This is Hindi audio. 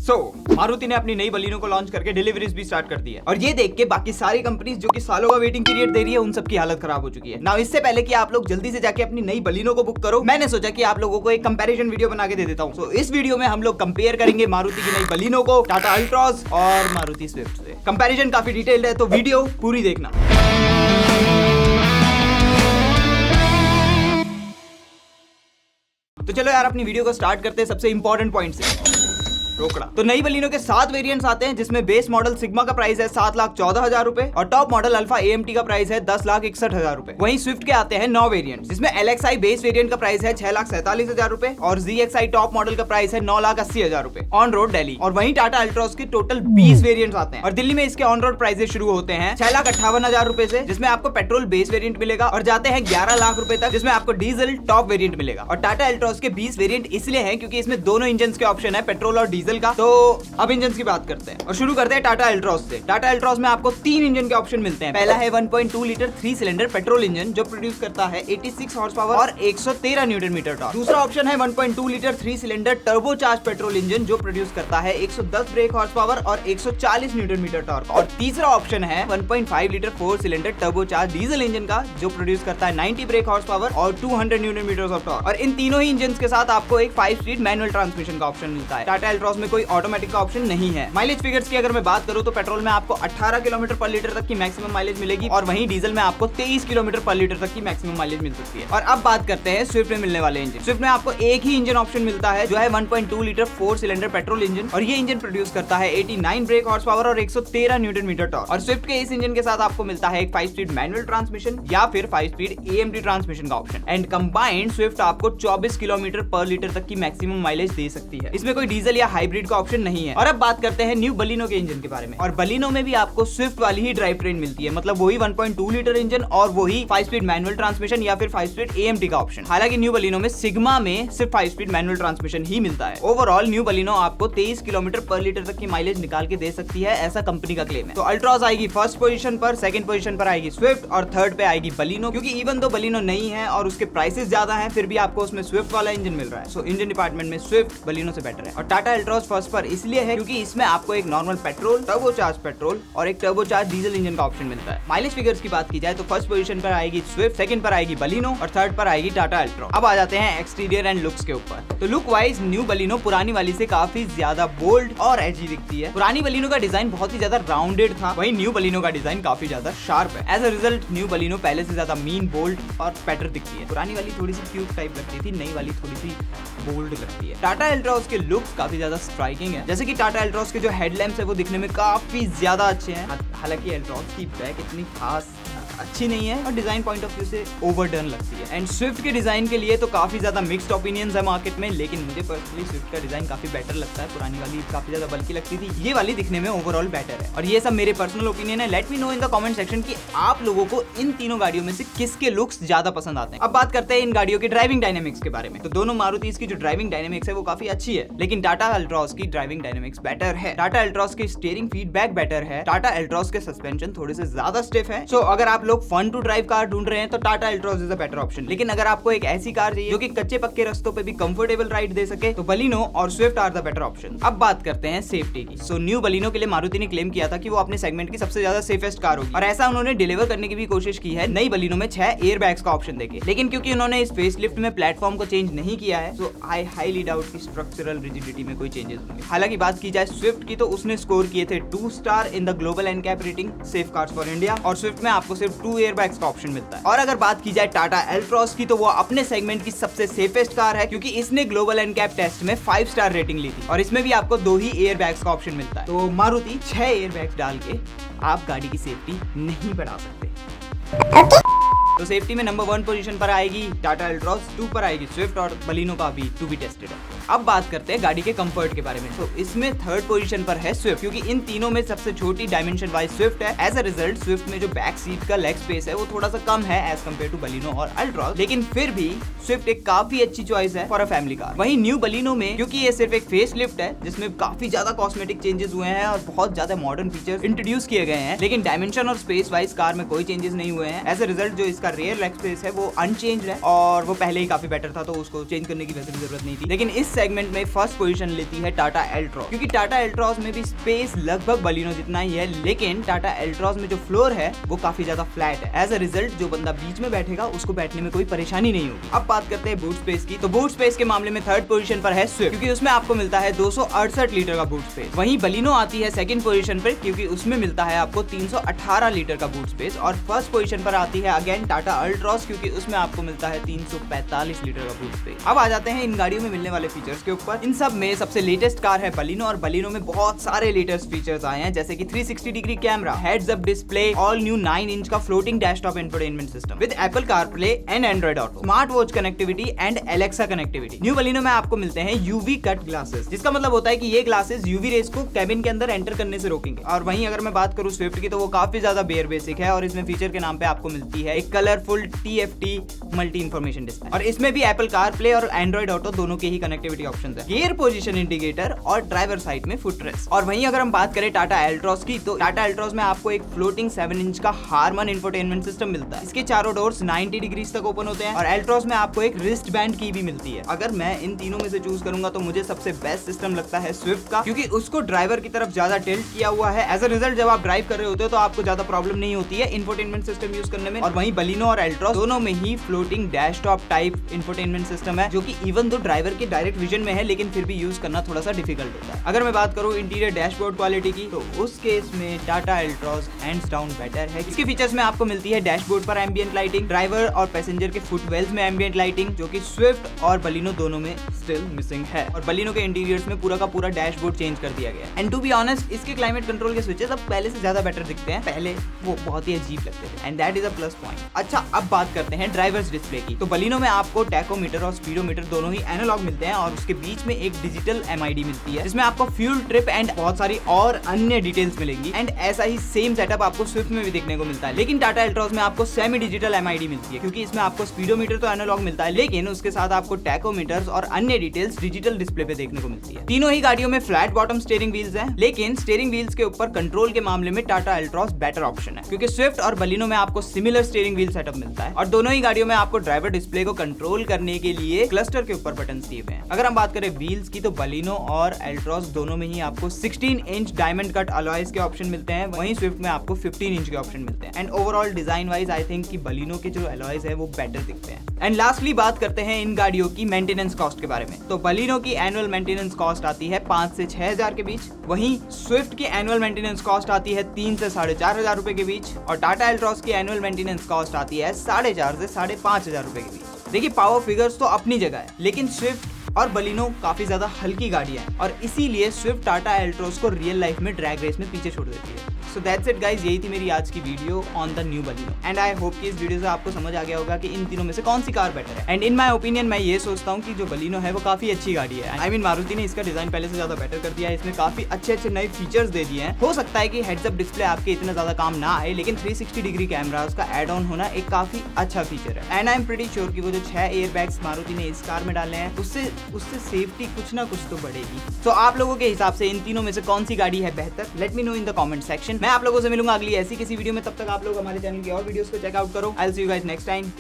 मारुति ने अपनी नई बलिनो को लॉन्च करके डिलीवरीज भी स्टार्ट कर दी है और ये देख के बाकी सारी कंपनीज जो कि सालों का वेटिंग पीरियड दे रही है उन सबकी हालत खराब हो चुकी है। नाउ इससे पहले कि आप लोग जल्दी से जाके अपनी नई बलिनो को बुक करो, मैंने सोचा कि आप लोगों को एक कंपैरिजन वीडियो बना के दे देता हूँ। इस वीडियो में हम लोग कंपेयर करेंगे मारुति की नई बलिनो को टाटा अल्ट्रॉज और मारुति स्विफ्ट से। कंपैरिजन काफी डिटेल्ड है तो वीडियो पूरी देखना। तो चलो यार अपनी वीडियो को स्टार्ट करते हैं सबसे इंपॉर्टेंट पॉइंट से, रोकड़ा। तो नई बलिनो के 7 वेरिएंट्स आते हैं जिसमें बेस मॉडल सिग्मा का प्राइस है 7,14,000 रुपए और टॉप मॉडल अल्फा AMT का प्राइस है 10,61,000 रुपए। वहीं स्विफ्ट के आते हैं 9 वेरिएंट जिसमें LXI बेस वेरिएंट का प्राइस है 6,47,000 रुपए और ZXI टॉप मॉडल का प्राइस है 9,80,000 रुपए ऑन रोड दिल्ली। और वहीं टाटा अल्ट्रॉज के टोटल 20 वेरिएंट्स आते हैं और दिल्ली में इसके ऑन रोड प्राइसेस शुरू होते हैं 6,58,000 रुपए से, जिसमें आपको पेट्रोल बेस वेरिएंट मिलेगा और जाते हैं 11 लाख रुपए तक जिसमें आपको डीजल टॉप वेरिएंट मिलेगा। और टाटा अल्ट्रॉज के 20 वेरिएंट इसलिए हैं क्योंकि इसमें दोनों इंजन के ऑप्शन है, पेट्रोल और डीजल का। तो अब इंजन की बात करते हैं और शुरू करते हैं टाटा अल्ट्रॉज से। टाटा अल्ट्रॉज में आपको 3 इंजन के ऑप्शन मिलते हैं। पहला है 1.2 लीटर 3 सिलेंडर पेट्रोल इंजन जो प्रोड्यूस करता है 86 हॉर्स पावर और 113 न्यूटन मीटर टॉर्क। दूसरा ऑप्शन है 1.2 litre 3 cylinder turbocharge petrol engine जो प्रोड्यूस करता है 110 ब्रेक हॉर्स पावर और 140 न्यूटन मीटर टॉर्क। और तीसरा ऑप्शन है 1.5 litre 4 cylinder turbocharge diesel engine का जो प्रोड्यूस करता है 90 ब्रेक हॉर्स पावर और 200 न्यूटन मीटर ऑफ टॉर्क। और इन तीनों ही इंजन के साथ आपको एक 5 स्पीड मैनुअल ट्रांसमिशन का ऑप्शन मिलता है। टाटा अल्ट्रॉज में कोई ऑटोमेटिक का ऑप्शन नहीं है। माइलेज फिगर्स की अगर मैं बात करूं तो पेट्रोल में आपको 18 किलोमीटर पर लीटर तक की मैक्सिमम माइलेज मिलेगी और वहीं डीजल में आपको 23 किलोमीटर पर लीटर तक की मैक्सिमम माइलेज मिल सकती है। और अब बात करते हैं स्विफ्ट में मिलने वाले इंजन। स्विफ्ट में आपको एक ही इंजन ऑप्शन मिलता है जो है 1.2 लीटर 4 सिलेंडर पेट्रोल इंजन और ये इंजन प्रोड्यूस करता है 89 ब्रेक हॉर्स पावर और 113 न्यूटन मीटर टॉर्क। और स्विफ्ट के इस इंजन के साथ आपको मिलता है एक 5 स्पीड मैनुअल ट्रांसमिशन या फिर 5 स्पीड AMT ट्रांसमिशन का ऑप्शन। एंड कंबाइंड स्विफ्ट आपको 24 किलोमीटर पर लीटर तक की मैक्सिमम माइलेज दे सकती है। इसमें कोई डीजल या हाइब्रिड का ऑप्शन नहीं है। और अब बात करते हैं न्यू बलिनो के इंजन के बारे में। और बलिनो में भी आपको स्विफ्ट वाली ही ड्राइव ट्रेन मिलती है, मतलब वही 1.2 लीटर इंजन और वही 5 स्पीड मैनुअल ट्रांसमिशन या फिर 5 स्पीड AMT का ऑप्शन। हालांकि न्यू बलिनो में सिग्मा में सिर्फ 5 स्पीड मैनुअल ट्रांसमिशन ही मिलता है। ओवरऑल न्यू बलिनो आपको 23 किलोमीटर पर लीटर तक की माइलेज निकाल के दे सकती है, ऐसा कंपनी का क्लेम है। तो अल्ट्रॉज आएगी फर्स्ट पोजीशन पर, सेकंड पोजीशन पर आएगी स्विफ्ट और थर्ड पे आएगी बलिनो। क्योंकि इवन दो बलिनो नहीं है और उसके प्राइसेस ज्यादा हैं फिर भी आपको उसमें स्विफ्ट वाला इंजन मिल रहा है। सो इंजन डिपार्टमेंट में स्विफ्ट बलिनो से बेटर है। और टाटा अल्ट्रॉज फर्स्ट पर इसलिए है क्योंकि इसमें आपको एक नॉर्मल पेट्रोल टर्बोचार्ज पेट्रोल और एक टर्बोचार्ज डीजल इंजन का ऑप्शन मिलता है। माइलेज फिगर्स की बात की जाए तो फर्स्ट पोजीशन पर आएगी स्विफ्ट, सेकंड पर आएगी बलिनो और थर्ड पर आएगी टाटा अल्ट्रॉज। अब आ जाते हैं एक्सटीरियर एंड लुक्स के ऊपर। तो लुक वाइज न्यू बलिनो पुरानी वाली से काफी ज्यादा बोल्ड और एजी दिखती है। पुरानी बलिनो का डिजाइन बहुत ही ज्यादा राउंडेड था, वहीं न्यू बलिनो का डिजाइन काफी ज्यादा शार्प है। As a result new Baleno पहले से ज्यादा मीन, बोल्ड और बेटर दिखती है। पुरानी वाली थोड़ी सी क्यूट टाइप लगती थी, नई वाली थोड़ी सी बोल्ड लगती है। टाटा अल्ट्रॉज के लुक्स काफी ज्यादा स्ट्राइकिंग है, जैसे कि टाटा अल्ट्रॉज के जो हेडलैम्प्स है वो दिखने में काफी ज्यादा अच्छे हैं। हालांकि अल्ट्रॉज की बैक इतनी खास अच्छी नहीं है और डिजाइन पॉइंट ऑफ व्यू से ओवरडन लगती है। एंड स्विफ्ट के डिजाइन के लिए तो काफी ज्यादा मिक्स्ड ओपिनियंस है मार्केट में, लेकिन मुझे पर्सनली स्विफ्ट का डिजाइन काफी बेटर लगता है। पुरानी वाली काफी ज्यादा बल्की लगती थी, ये वाली दिखने में ओवरऑल बेटर है। और ये सब मेरे पर्सनल ओपिनियन है। Let me know in the comment section कि आप लोगों को इन तीनों गाड़ियों में से किसके लुक्स ज्यादा पसंद आते हैं। अब बात करते हैं इन गाड़ियों के ड्राइविंग डायनेमिक्स के बारे में। तो दोनों मारुति की जो ड्राइविंग डायनेमिक्स है वो काफी अच्छी है, लेकिन टाटा अल्ट्रॉज की ड्राइविंग डायनेमिक्स बेटर है। टाटा अल्ट्रॉज की स्टीयरिंग फीडबैक बेटर है। टाटा अल्ट्रॉज के सस्पेंशन थोड़े से ज्यादा स्टिफ है। सो अगर आप लोग फन टू ड्राइव कार ढूंढ रहे हैं तो Tata Altroz is a better option. लेकिन अगर आपको एक ऐसी कार चाहिए जो कि कच्चे पक्के रास्तों पे भी कंफर्टेबल राइड दे सके तो बलिनो और Swift are the better option. अब बात करते हैं सेफ्टी की। सो न्यू बलिनो के लिए मारुति ने क्लेम किया था कि वो अपने सेगमेंट की सबसे ज्यादा सेफेस्ट कार होगी और ऐसा उन्होंने डिलीवर करने की भी कोशिश की है नई बलिनो में 6 एयर बैग्स का ऑप्शन देके। लेकिन क्योंकि उन्होंने इस फेसलिफ्ट में प्लेटफॉर्म को चेंज नहीं किया है तो आई हाईली डाउट की स्ट्रक्चरल रिजिडिटी में कोई चेंजेस होंगे। हालांकि बात की जाए स्विफ्ट की तो उसने स्कोर किए थे 2 star in the global NCAP rating safe cars for India और स्विफ्ट में आपको सिर्फ 2 एयर बैग्स का ऑप्शन मिलता है। और अगर बात की जाए टाटा अल्ट्रॉज की तो वो अपने सेगमेंट की सबसे सेफेस्ट कार है क्योंकि इसने ग्लोबल एनकैप टेस्ट में 5 स्टार रेटिंग ली थी और इसमें भी आपको 2 ही एयर बैग्स का ऑप्शन मिलता है। तो मारुति 6 एयर बैग्स डाल के आप गाड़ी की सेफ्टी नहीं बढ़ा सकते। तो सेफ्टी में नंबर 1 पोजीशन पर आएगी टाटा अल्ट्रॉज, 2 पर आएगी स्विफ्ट और बलिनो का भी टू बी टेस्टेड है। अब बात करते हैं गाड़ी के कंफर्ट के बारे में। तो इसमें थर्ड पोजीशन पर है स्विफ्ट क्योंकि इन तीनों में सबसे छोटी डायमेंशन वाइज स्विफ्ट है। एज अ रिजल्ट स्विफ्ट में जो बैक सीट का लेग स्पेस है वो थोड़ा सा कम है एज कम्पेयर टू बलिनो और अल्ट्रॉज, लेकिन फिर भी स्विफ्ट एक काफी अच्छी चॉइस है फॉर अ फैमिली कार। वहीं न्यू बलिनो में क्योंकि ये सिर्फ एक फेस लिफ्ट है जिसमें काफी ज्यादा कॉस्मेटिक चेंजेस हुए हैं और बहुत ज्यादा मॉडर्न फीचर्स इंट्रोड्यूस किए गए हैं, लेकिन डायमेंशन और स्पेस वाइज कार में कोई चेंजेस नहीं हुए हैं। एज अ रिजल्ट जो इसका रियर लेग स्पेस है वो अनचेंज्ड है और वो पहले ही काफी बेटर था तो उसको चेंज करने की वैसे भी जरूरत नहीं थी। लेकिन इस इस सेगमेंट में फर्स्ट पोजीशन लेती है टाटा एल्ट्रॉस, क्योंकि टाटा एल्ट्रॉस में भी स्पेस लगभग बलिनो जितना ही है, लेकिन टाटा एल्ट्रॉस में जो फ्लोर है वो काफी ज्यादा फ्लैट है। एज अ रिजल्ट जो बंदा बीच में बैठेगा उसको बैठने में कोई परेशानी नहीं होगी। अब बात करते हैं बूट स्पेस की, तो बूट स्पेस के मामले में थर्ड पोजीशन पर है स्विफ्ट, क्योंकि उसमें आपको मिलता है 268 लीटर का बूट स्पेस। वहीं बलिनो आती है सेकंड पोजीशन पर, क्योंकि उसमें मिलता है आपको 318 लीटर का बूट स्पेस। और फर्स्ट पोजीशन पर आती है अगेन टाटा अल्ट्रॉस, क्योंकि उसमें आपको मिलता है 345 लीटर का बूट स्पेस। अब आ जाते हैं इन गाड़ियों में मिलने वाले फीचर्स के ऊपर। इन सब में सबसे लेटेस्ट कार है बलिनो, और बलिनो में बहुत सारे लेटेस्ट फीचर्स आए हैं, जैसे कि 360 degree camera, heads up display, all new 9 inch का floating dashtop infotainment system with Apple CarPlay and Android Auto, smart watch connectivity and Alexa connectivity. New Baleno में आपको मिलते हैं यूवी कट ग्लासेस, जिसका मतलब होता है कि ये ग्लासेस यूवी रेस को कैबिन के अंदर एंटर करने से रोकेंगे। और वहीं अगर मैं बात करूं स्विफ्ट की, तो वो काफी ज्यादा बेयर बेसिक है, और इसमें फीचर के नाम पे आपको मिलती है एक colourful TFT multi information display, और इसमें भी एप्पल कारप्ले और एंड्रॉइड ऑटो दोनों के ही कनेक्टिविटी ऑप्शंस है, गियर पोजीशन इंडिकेटर और ड्राइवर साइड में फुटरेस्ट। और वहीं अगर हम बात करें टाटा एल्ट्रॉस की, तो टाटा एल्ट्रॉस में आपको एक फ्लोटिंग 7 इंच का हार्मन इंफोटेनमेंट सिस्टम मिलता है। इसके चारों डोर्स 90 डिग्रीज तक ओपन होते हैं, और एल्ट्रॉस में आपको एक रिस्ट बैंड की भी मिलती है। अगर मैं इन तीनों में से चूज करूंगा तो मुझे सबसे बेस्ट सिस्टम लगता है स्विफ्ट का, क्योंकि उसको ड्राइवर की तरफ ज्यादा टिल्ट किया हुआ है। एज अ रिजल्ट जब आप ड्राइव कर रहे होते हो तो आपको ज्यादा प्रॉब्लम नहीं होती है इंफोटेनमेंट सिस्टम यूज करने में। और वहीं बलिनो और एल्ट्रॉस दोनों में ही फ्लोटिंग डैशटॉप टाइप इंफोटेनमेंट सिस्टम है, जो कि इवन दो ड्राइवर के डायरेक्ट विजन में है, लेकिन फिर भी यूज करना थोड़ा सा डिफिकल्ट होता है। अगर मैं बात करूं इंटीरियर डैशबोर्ड क्वालिटी की, तो उस केस में टाटा एल्ट्रॉस हैंड्स डाउन बेटर है। इसके फीचर्स में आपको मिलती है डैशबोर्ड पर एम्बिएंट लाइटिंग, ड्राइवर और पैसेंजर के फुटवेल्स में एम्बिएंट लाइटिंग, जो कि स्विफ्ट और बलिनो दोनों में स्टिल मिसिंग है। और बलिनो के इंटीरियर्स में पूरा का पूरा डैशबोर्ड चेंज कर दिया गया है। एंड टू बी ऑनेस्ट, इसके क्लाइमेट कंट्रोल के स्विचेस अब पहले से ज्यादा बेटर दिखते हैं, पहले वो बहुत ही अजीब लगते थे, and that is a plus point. अच्छा, अब बात करते हैं ड्राइवर्स डिस्प्ले की, तो बलिनो में आपको टैकोमीटर और स्पीडोमीटर दोनों ही एनालॉग मिलते हैं, और उसके बीच में एक डिजिटल MID मिलती है, जिसमें आपको फ्यूल ट्रिप एंड बहुत सारी और अन्य डिटेल्स मिलेंगी। एंड ऐसा ही सेम सेटअप आपको स्विफ्ट में भी देखने को मिलता है, लेकिन टाटा एल्ट्रॉस में आपको सेमी डिजिटल MID मिलती है, क्योंकि इसमें आपको स्पीडोमीटर तो एनालॉग मिलता है, लेकिन उसके साथ आपको टैकोमीटर्स और अन्य डिटेल्स डिजिटल डिस्प्ले पे देखने को मिलती है। तीनों ही गाड़ियों में फ्लैट बॉटम स्टीयरिंग व्हील्स हैं, लेकिन स्टीयरिंग व्हील्स के ऊपर कंट्रोल के मामले में टाटा एल्ट्रॉस बेटर ऑप्शन है, क्योंकि स्विफ्ट और बलिनो में आपको सिमिलर स्टीयरिंग व्हील सेटअप मिलता है, और दोनों ही गाड़ियों में आपको ड्राइवर डिस्प्ले को कंट्रोल करने के लिए क्लस्टर के ऊपर बटन दिए हुए हैं। अगर हम बात करें व्हील्स की, तो बलिनो और एल्ट्रॉस दोनों में ही आपको 16 इंच डायमंड कट अलॉयज के ऑप्शन मिलते हैं, वहीं स्विफ्ट में आपको 15 इंच के ऑप्शन मिलते हैं। And overall design wise I think कि बलिनो के जो अलॉयज है वो बेटर दिखते हैं। एंड लास्टली बात करते हैं इन गाड़ियों की मेंटेनेंस कॉस्ट के बारे में, तो बलिनो की एनुअल मेंटेनेंस कॉस्ट आती है 5 से 6 हजार के बीच, वहीं स्विफ्ट की एनुअल मेंटेनेंस कॉस्ट आती है 3 से 4.5 हजार रुपए के बीच, और टाटा एल्ट्रॉस की एनुअल मेंटेनेंस कॉस्ट आती है 4.5 से 5.5 हजार रुपए के बीच। देखिए, पावर फिगर्स तो अपनी जगह है, लेकिन स्विफ्ट और बलिनो काफी ज्यादा हल्की गाड़ियां हैं, और इसीलिए स्विफ्ट टाटा एल्ट्रॉस को रियल लाइफ में ड्रैग रेस में पीछे छोड़ देती है। सो दैट्स इट गाइज, यही थी मेरी आज की video on the new Baleno, and I hope कि इस वीडियो से आपको समझ आ गया होगा कि इन तीनों में से कौन सी कार बेटर है। एंड इन माय ओपिनियन मैं ये सोचता हूँ कि जो बलिनो है वो काफी अच्छी गाड़ी है। आई मीन मारुति ने इसका डिजाइन पहले से ज्यादा बेटर कर दिया है, इसमें काफी अच्छे अच्छे नए फीचर्स दे दिए हैं। हो सकता है कि हेड्स अप डिस्प्ले आपके इतना ज्यादा काम ना आए, लेकिन 360 डिग्री कैमरा उसका एड ऑन होना एक काफी अच्छा फीचर है। And I am pretty sure कि वो जो 6 एयर बैग्स मारुति ने इस कार में डाले हैं, उससे सेफ्टी कुछ ना कुछ तो बढ़ेगी। तो आप लोगों के हिसाब से इन तीनों में से कौन सी गाड़ी है बेहतर, let me know in the comment section. मैं आप लोगों से मिलूंगा अगली ऐसी किसी वीडियो में, तब तक आप लोग हमारे चैनल की और वीडियोस को चेकआउट करो। I will see you guys next time.